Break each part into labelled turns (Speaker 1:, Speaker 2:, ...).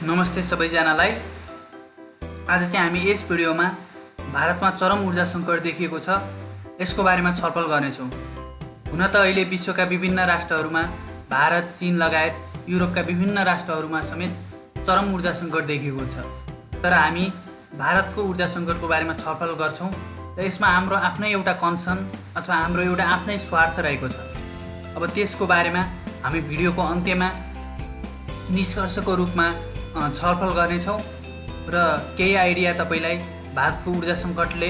Speaker 1: नमस्ते सबैजनालाई। आज चाहिँ हामी यस भिडियोमा भारतमा चरम ऊर्जा सङ्कट देखिएको छ यसको बारेमा छलफल गर्नेछौँ। हुन त अहिले विश्वका विभिन्न राष्ट्रहरूमा भारत, चीन लगायत युरोपका विभिन्न राष्ट्रहरूमा समेत चरम ऊर्जा सङ्कट देखिएको छ। तर हामी भारतको ऊर्जा सङ्कटको बारेमा छलफल गर्छौँ र यसमा हाम्रो आफ्नै एउटा कन्सर्न अथवा हाम्रो एउटा आफ्नै स्वार्थ रहेको छ। अब त्यसको बारेमा हामी भिडियोको अन्त्यमा निष्कर्षको रूपमा छलफल गर्नेछौँ र केही आइडिया तपाईलाई भारतको ऊर्जा सङ्कटले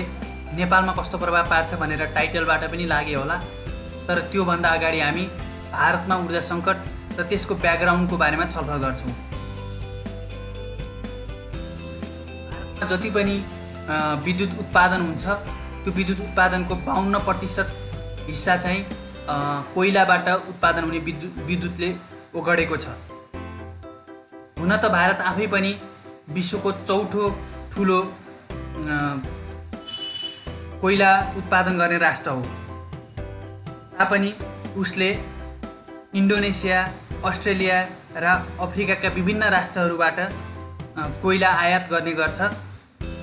Speaker 1: नेपालमा कस्तो प्रभाव पार्छ भनेर टाइटलबाट पनि लाग्यो होला। तर त्योभन्दा अगाडि हामी भारतमा ऊर्जा सङ्कट र त्यसको ब्याकग्राउन्डको बारेमा छलफल गर्छौँ। भारतमा जति पनि विद्युत उत्पादन हुन्छ त्यो विद्युत उत्पादनको 52% हिस्सा चाहिँ कोइलाबाट उत्पादन हुने विद्युतले ओगटेको छ। हुन त भारत आफै पनि विश्वको चौथो ठुलो कोइला उत्पादन गर्ने राष्ट्र हो। तापनि उसले इन्डोनेसिया, अस्ट्रेलिया र अफ्रिकाका विभिन्न राष्ट्रहरूबाट कोइला आयात गर्ने गर्छ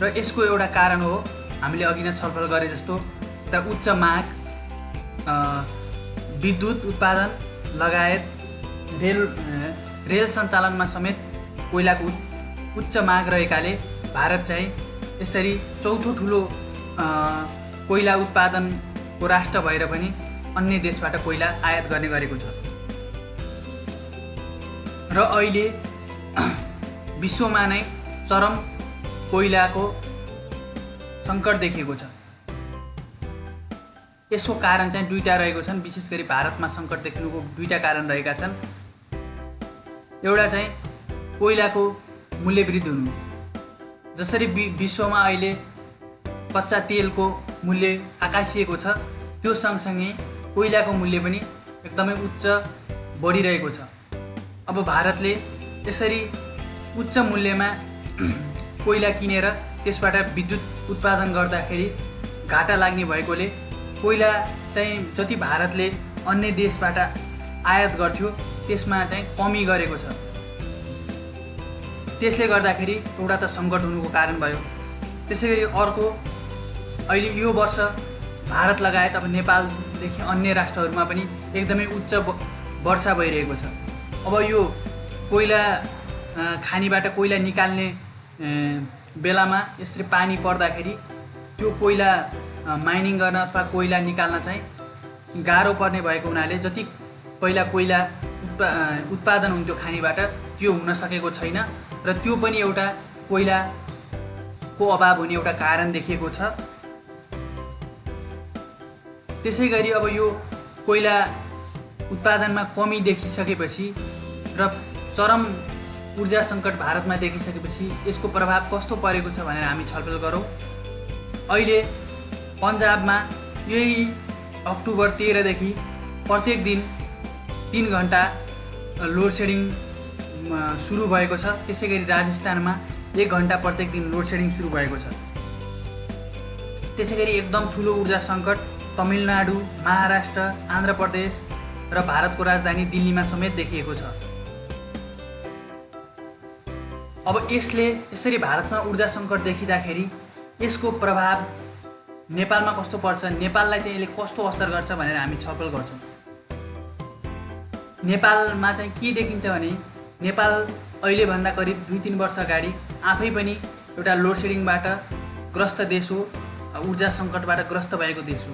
Speaker 1: र यसको एउटा कारण हो हामीले अघि नै छलफल गरे जस्तो एउटा उच्च माग, विद्युत उत्पादन लगायत रेल सञ्चालनमा समेत कोइलाको उच्च माग रहेकाले भारत चाहिँ यसरी चौथो ठुलो कोइला उत्पादनको राष्ट्र भएर पनि अन्य देशबाट कोइला आयात गर्ने गरेको छ। र अहिले विश्वमा नै चरम कोइलाको सङ्कट देखिएको छ। यसको कारण चाहिँ दुईटा रहेको छन्। विशेष गरी भारतमा सङ्कट देखिनुको दुईटा कारण रहेका छन्। एउटा चाहिँ कोइलाको मूल्य वृद्धि हुनु। जसरी विश्वमा अहिले कच्चा तेलको मूल्य आकाशिएको छ त्यो सँगसँगै कोइलाको मूल्य पनि एकदमै उच्च बढिरहेको छ। अब भारतले यसरी उच्च मूल्यमा कोइला किनेर त्यसबाट विद्युत उत्पादन गर्दाखेरि घाटा लाग्ने भएकोले कोइला चाहिँ जति भारतले अन्य देशबाट आयात गर्थ्यो त्यसमा चाहिँ कमी गरेको छ। त्यसले गर्दाखेरि एउटा त सङ्कट हुनुको कारण भयो। त्यसैगरी अर्को, अहिले यो वर्ष भारत लगायत अब नेपालदेखि अन्य राष्ट्रहरूमा पनि एकदमै उच्च वर्षा भइरहेको छ। अब यो कोइला खानीबाट कोइला निकाल्ने बेलामा यसरी पानी पर्दाखेरि त्यो कोइला माइनिङ गर्न अथवा कोइला निकाल्न चाहिँ गाह्रो पर्ने भएको हुनाले जति पहिला कोइला उत्पादन हुन्थ्यो खानीबाट त्यो हुन सकेको छैन र त्यो पनि एउटा कोइलाको अभाव हुने एउटा कारण देखिएको छ। त्यसै गरी अब यो कोइला उत्पादनमा कमी देखिसकेपछि र चरम ऊर्जा सङ्कट भारतमा देखिसकेपछि यसको प्रभाव कस्तो परेको छ भनेर हामी छलफल गरौँ। अहिले पन्जाबमा यही अक्टोबर 13 देखि प्रत्येक दिन 3 घन्टा लोड सेडिङ सुरु भएको छ। त्यसै गरी राजस्थानमा 1 घन्टा प्रत्येक दिन लोड सेडिङ सुरु भएको छ। त्यसै गरी एकदम ठुलो ऊर्जा सङ्कट तमिलनाडु, महाराष्ट्र, आन्ध्र प्रदेश र भारतको राजधानी दिल्लीमा समेत देखिएको छ। अब यसरी भारतमा ऊर्जा सङ्कट देखिँदाखेरि यसको प्रभाव नेपालमा कस्तो पर्छ, नेपाललाई चाहिँ यसले कस्तो असर गर्छ भनेर हामी छलफल गर्छौँ। नेपालमा चाहिँ के देखिन्छ भने नेपाल अहिलेभन्दा करिब 2-3 वर्ष अगाडि आफै पनि एउटा लोड सेडिङबाट ग्रस्त देश हो, ऊर्जा सङ्कटबाट ग्रस्त भएको देश हो।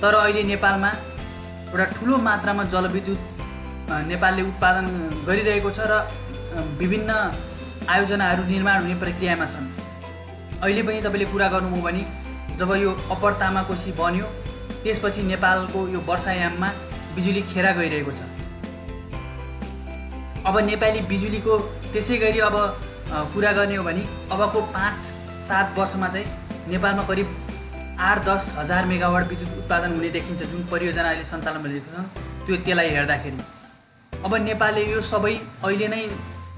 Speaker 1: तर अहिले नेपालमा एउटा ठुलो मात्रामा जलविद्युत नेपालले उत्पादन गरिरहेको छ र विभिन्न आयोजनाहरू निर्माण हुने प्रक्रियामा छन्। अहिले पनि तपाईँले कुरा गर्नुभयो भने जब यो अप्पर तामाकोशी बन्यो त्यसपछि नेपालको यो वर्षायाममा बिजुली खेरा गइरहेको छ। अब नेपाली बिजुलीको त्यसै गरी अब कुरा गर्ने हो भने अबको 5-7 वर्षमा चाहिँ नेपालमा करिब 8-10 हजार मेगावाट विद्युत उत्पादन हुने देखिन्छ। जुन परियोजना अहिले सञ्चालन भइरहेको छ त्यसलाई हेर्दाखेरि अब नेपालले यो सबै अहिले नै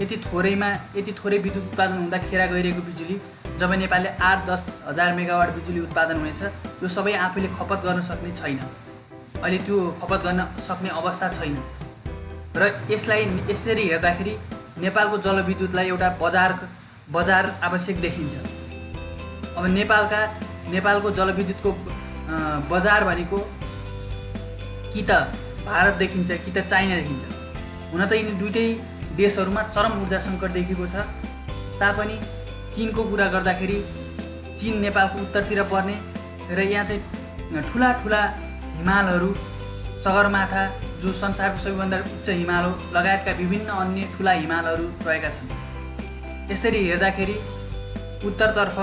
Speaker 1: यति थोरै विद्युत उत्पादन हुँदा खेरा गइरहेको बिजुली जब नेपालले 8-10 हजार मेगावाट बिजुली उत्पादन हुनेछ यो सबै आफैले खपत गर्न सक्ने छैन। अहिले त्यो खपत गर्न सक्ने अवस्था छैन र यसलाई यसरी हेर्दाखेरि नेपालको जलविद्युतलाई एउटा बजार आवश्यक देखिन्छ। अब नेपालको जलविद्युतको बजार भनेको कि त भारत देखिन्छ कि त चाइना देखिन्छ। हुन त यिनी दुईटै देशहरूमा चरम ऊर्जा सङ्कट देखिएको छ तापनि चीनको कुरा गर्दाखेरि चीन नेपालको उत्तरतिर पर्ने र यहाँ चाहिँ ठुला हिमालहरू, सगरमाथा जो संसारको सबैभन्दा उच्च हिमाल हो लगायतका विभिन्न अन्य ठुला हिमालहरू रहेका छन्। यसरी हेर्दाखेरि उत्तरतर्फ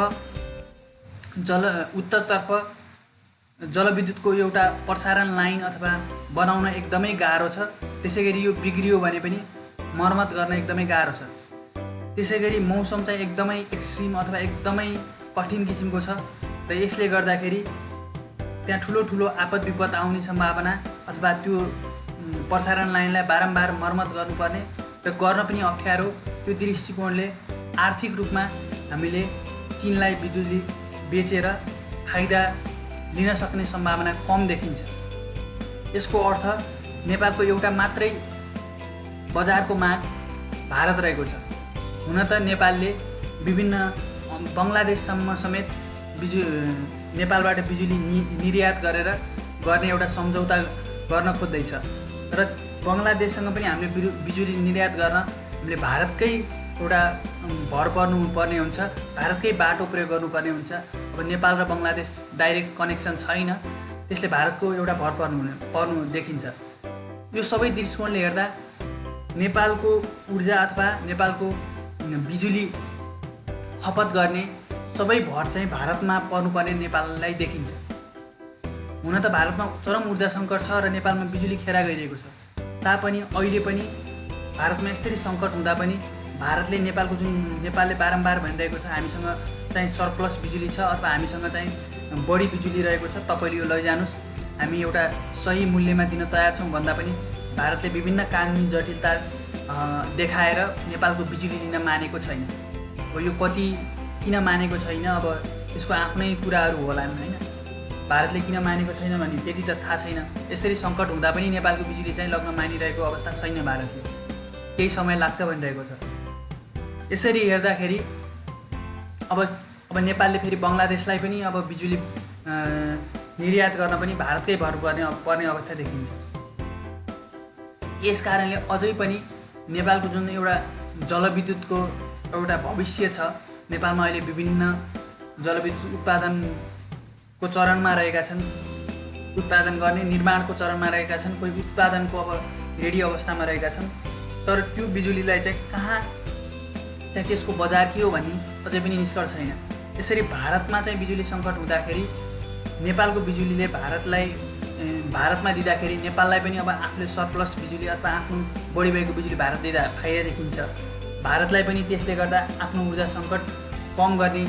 Speaker 1: जलविद्युतको एउटा प्रसारण लाइन अथवा बनाउन एकदमै गाह्रो छ। त्यसैगरी यो बिग्रियो भने पनि मर्मत गर्न एकदमै गाह्रो छ। त्यसैगरी मौसम चाहिँ एकदमै एक्सट्रिम अथवा एकदमै कठिन किसिमको छ र यसले गर्दाखेरि त्यहाँ ठुलो आपद विपद आउने सम्भावना अथवा त्यो प्रसारण लाइनलाई बारम्बार मर्मत गर्नुपर्ने र गर्न पनि अप्ठ्यारो, त्यो दृष्टिकोणले आर्थिक रूपमा हामीले चीनलाई बिजुली बेचेर फाइदा लिन सक्ने सम्भावना कम देखिन्छ। यसको अर्थ नेपालको एउटा मात्रै बजारको माग भारत रहेको छ। हुन त नेपालले विभिन्न बङ्गलादेशसम्म समेत नेपालबाट बिजुली निर्यात गर्ने एउटा सम्झौता गर्न खोज्दैछ र बङ्गलादेशसँग पनि हामीले बिजुली निर्यात गर्न हामीले भारतकै एउटा भर पर्नुपर्ने हुन्छ, भारतकै बाटो प्रयोग गर्नुपर्ने हुन्छ। अब नेपाल र बङ्गलादेश डाइरेक्ट कनेक्सन छैन, त्यसले भारतको एउटा भर पर्नु देखिन्छ। यो सबै दृष्टिकोणले हेर्दा नेपालको ऊर्जा अथवा नेपालको बिजुली खपत गर्ने सबै भर चाहिँ भारतमा पर्नुपर्ने नेपाललाई देखिन्छ। हुन त भारतमा चरम ऊर्जा सङ्कट छ र नेपालमा बिजुली खेरा गइरहेको छ तापनि अहिले पनि भारतमा यसरी सङ्कट हुँदा पनि भारतले नेपालले बारम्बार भनिरहेको छ हामीसँग चाहिँ सरप्लस बिजुली छ अथवा हामीसँग चाहिँ बढी बिजुली रहेको छ, तपाईँले यो लैजानुहोस्, हामी एउटा सही मूल्यमा दिन तयार छौँ भन्दा पनि भारतले विभिन्न कानुनी जटिलता देखाएर नेपालको बिजुली लिन मानेको छैन। अब यो किन मानेको छैन, अब यसको आफ्नै कुराहरू होलान् होइन। भारतले किन मानेको छैन भने त्यति त थाहा छैन। यसरी सङ्कट हुँदा पनि नेपालको बिजुली चाहिँ लग्न मानिरहेको अवस्था छैन भारतले, केही समय लाग्छ भनिरहेको छ। यसरी हेर्दाखेरि अब नेपालले फेरि बङ्गलादेशलाई पनि अब बिजुली निर्यात गर्न पनि भारतकै भर पर्ने अवस्था देखिन्छ। यस कारणले अझै पनि नेपालको जुन एउटा जलविद्युतको एउटा भविष्य छ, नेपालमा अहिले विभिन्न जलविद्युत उत्पादनको चरणमा रहेका छन्, उत्पादन गर्ने निर्माणको चरणमा रहेका छन्, कोही उत्पादनको अब रेडी अवस्थामा रहेका छन्। तर त्यो बिजुलीलाई चाहिँ कहाँ चाहिँ त्यसको बजार के हो भन्ने अझै पनि निष्कर्ष छैन। यसरी भारतमा चाहिँ बिजुली सङ्कट हुँदाखेरि नेपालको बिजुलीले भारतमा दिँदाखेरि नेपाललाई पनि अब आफूले सरप्लस बिजुली अथवा आफ्नो बढी भएको बिजुली भारत दिँदा फाइदा देखिन्छ। भारतलाई पनि त्यसले गर्दा आफ्नो ऊर्जा सङ्कट कम गर्ने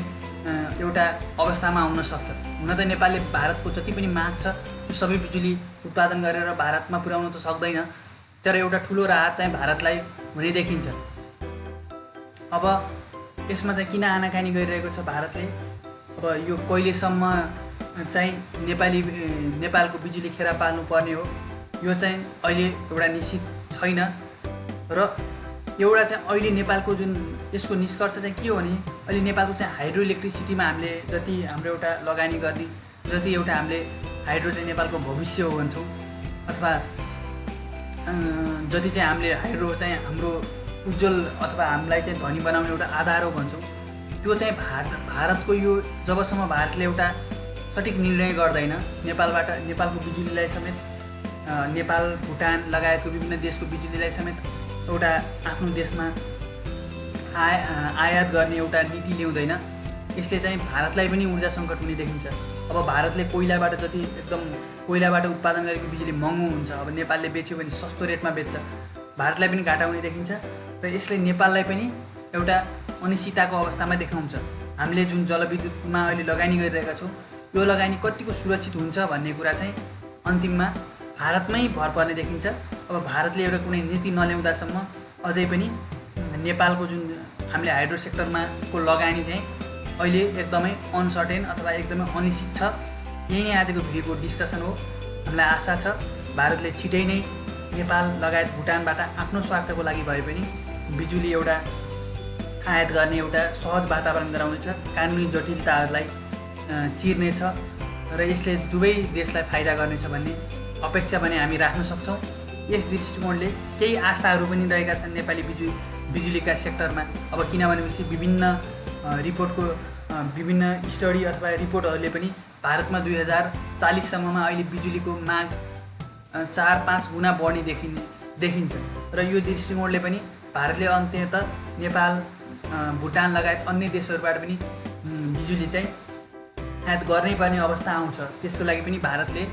Speaker 1: एउटा अवस्थामा आउन सक्छ। हुन त नेपालले भारतको जति पनि माग छ त्यो सबै बिजुली उत्पादन गरेर भारतमा पुर्याउन त सक्दैन, तर एउटा ठुलो राहत चाहिँ भारतलाई हुने देखिन्छ। अब यसमा चाहिँ किन आनाकानी गरिरहेको छ भारतले, अब यो कहिलेसम्म चाहिँ नेपालको बिजुली खेरा पाल्नु पर्ने हो यो चाहिँ अहिले एउटा निश्चित छैन। र एउटा चाहिँ अहिले नेपालको जुन यसको निष्कर्ष चाहिँ के हो भने अहिले नेपालको चाहिँ हाइड्रो इलेक्ट्रिसिटीमा हामीले जति हाम्रो एउटा लगानी गर्ने जति एउटा हामीले हाइड्रो चाहिँ नेपालको भविष्य हो भन्छौँ अथवा जति चाहिँ हामीले हाइड्रो चाहिँ हाम्रो उज्जवल अथवा हामीलाई चाहिँ धनी बनाउने एउटा आधार हो भन्छौँ, त्यो चाहिँ भारतको यो जबसम्म भारतले एउटा सठिक निर्णय गर्दैन नेपालको बिजुलीलाई समेत नेपाल, भुटान लगायतको विभिन्न देशको बिजुलीलाई समेत एउटा आफ्नो देशमा आयात गर्ने एउटा नीति ल्याउँदैन, यसले चाहिँ भारतलाई पनि ऊर्जा सङ्कट हुने देखिन्छ। अब भारतले कोइलाबाट उत्पादन गरेको बिजुली महँगो हुन्छ, अब नेपालले बेच्यो भने सस्तो रेटमा बेच्छ, भारतलाई पनि घाटा हुने देखिन्छ र यसले नेपाललाई पनि एउटा अनिश्चितताको अवस्थामा देखाउँछ। हामीले जुन जलविद्युतमा अहिले लगानी गरिरहेका छौँ यो लगानी कतिको सुरक्षित हुन्छ भन्ने कुरा चाहिँ अन्तिममा भारतमै भर पर्ने देखिन्छ। अब भारतले एउटा कुनै नीति नल्याउँदासम्म अझै पनि नेपालको जुन हामीले हाइड्रो सेक्टरमा को लगानी चाहिँ अहिले एकदमै अनसर्टेन अथवा एकदमै अनिश्चित छ। यही नै आजको भिडियोको डिस्कसन हो। हामीलाई आशा छ भारतले छिटै नै नेपाल लगायत भुटानबाट आफ्नो स्वार्थको लागि भए पनि बिजुली एउटा आयात गर्ने एउटा सहज वातावरण गराउनेछ, कानुनी जटिलताहरूलाई चिर्नेछ र यसले दुवै देशलाई फाइदा गर्नेछ भन्ने अपेक्षा पनि हामी राख्न सक्छौँ। यस दृष्टिकोणले केही आशाहरू पनि रहेका छन् नेपाली बिजुलीका सेक्टरमा। अब किन भनेपछि विभिन्न रिपोर्टको विभिन्न स्टडी अथवा रिपोर्टहरूले पनि भारतमा 2040 सम्ममा अहिले बिजुलीको माग 4-5 गुणा बढ्ने देखिन्छ र यो दृष्टिकोणले पनि भारतले अन्त्यतः नेपाल, भुटान लगायत अन्य देशहरूबाट पनि बिजुली चाहिँ आयात गर्नै पर्ने अवस्था आउँछ। त्यसको लागि पनि भारतले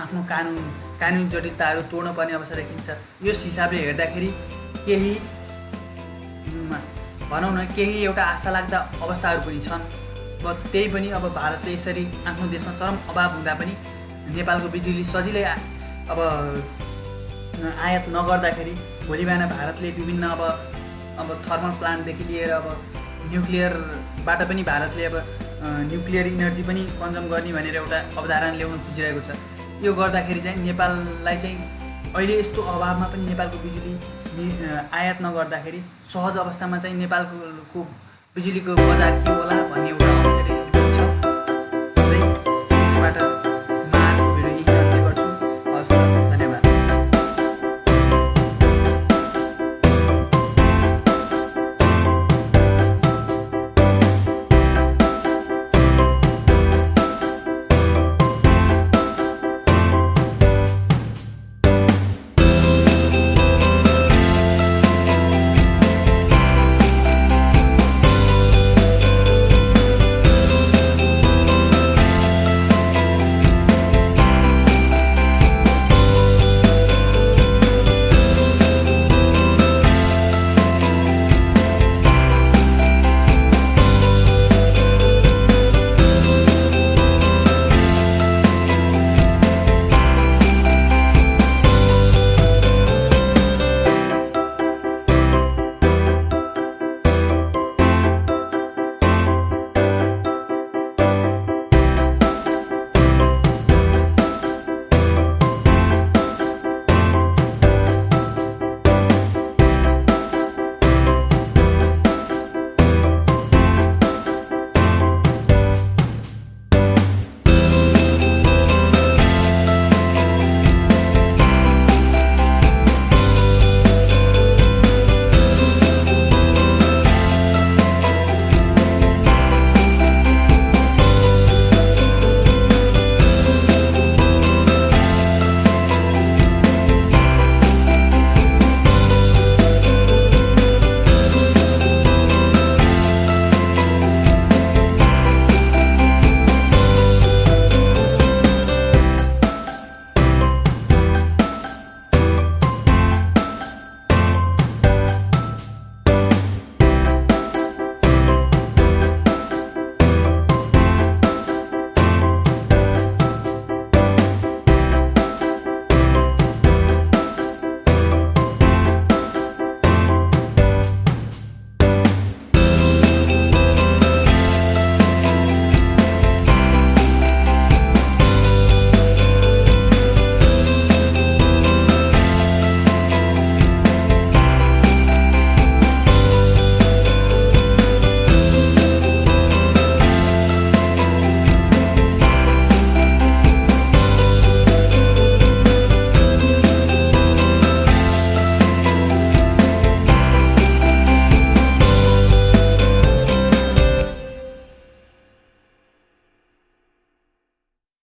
Speaker 1: आफ्नो कानुनी जटिलताहरू तोड्न पर्ने अवस्था देखिन्छ। यस हिसाबले हेर्दाखेरि केही भनौँ न केही एउटा आशा लाग्दा अवस्थाहरू पनि छन्। अब त्यही पनि अब भारतले यसरी आफ्नो देशमा चरम अभाव हुँदा पनि नेपालको बिजुली सजिलै अब आयात नगर्दाखेरि भोलि बिहान भारतले विभिन्न अब थर्मल प्लान्टदेखि लिएर अब न्युक्लियरबाट पनि भारतले अब न्युक्लियर इनर्जी पनि कन्जम गर्ने भनेर एउटा अवधारणा ल्याउन खोजिरहेको छ। यो गर्दाखेरि चाहिँ नेपाललाई चाहिँ अहिले यस्तो अभावमा पनि नेपालको बिजुली आयात नगर्दाखेरि सहज अवस्थामा चाहिँ नेपालको बिजुलीको बजार के होला भन्ने एउटा